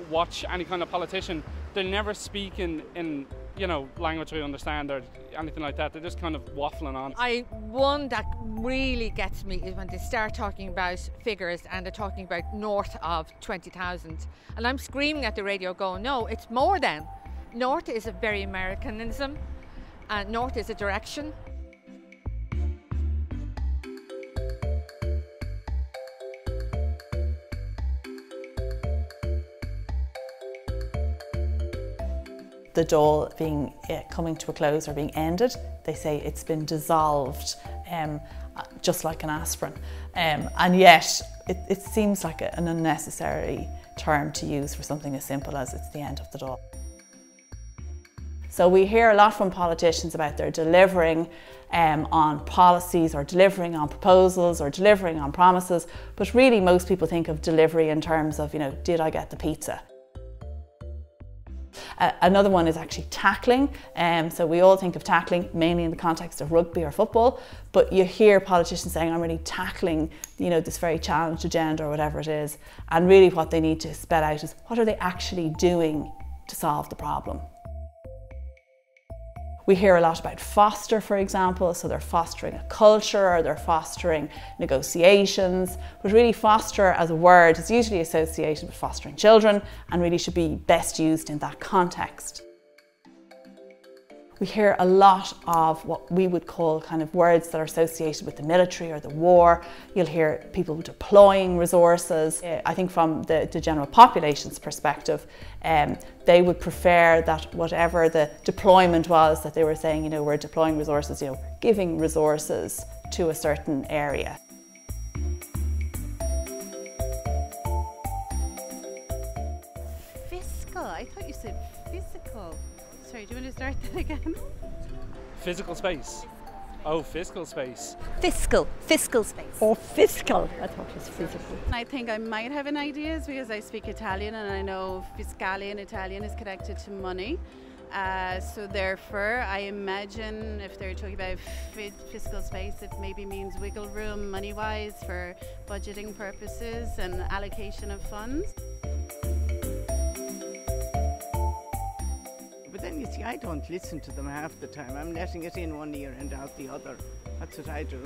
watch any kind of politician, they never speak in language I understand or anything like that. They're just kind of waffling on. One that really gets me is when they start talking about figures and they're talking about north of 20,000. And I'm screaming at the radio going, no, it's more than. North is a very Americanism, and north is a direction. The dole being coming to a close or being ended, they say it's been dissolved, just like an aspirin. And yet it seems like an unnecessary term to use for something as simple as it's the end of the dole. So we hear a lot from politicians about their delivering on policies or delivering on proposals or delivering on promises, but really most people think of delivery in terms of, did I get the pizza? Another one is actually tackling. So we all think of tackling mainly in the context of rugby or football, but you hear politicians saying, I'm really tackling, this very challenged agenda or whatever it is. And really what they need to spell out is, what are they actually doing to solve the problem? We hear a lot about foster, for example, so they're fostering a culture or they're fostering negotiations, but really foster as a word is usually associated with fostering children and really should be best used in that context. We hear a lot of what we would call kind of words that are associated with the military or the war. You'll hear people deploying resources. I think from the general population's perspective, they would prefer that whatever the deployment was, that they were saying, we're deploying resources, giving resources to a certain area. Fiscal, I thought you said physical. Sorry, do you want to start that again? Physical space. Oh, fiscal space. Fiscal space. Or fiscal, I thought it was physical. I think I might have an idea because I speak Italian and I know fiscale in Italian is connected to money. So therefore, I imagine if they're talking about fiscal space, it maybe means wiggle room money-wise for budgeting purposes and allocation of funds. But then you see, I don't listen to them half the time. I'm letting it in one ear and out the other. That's what I do.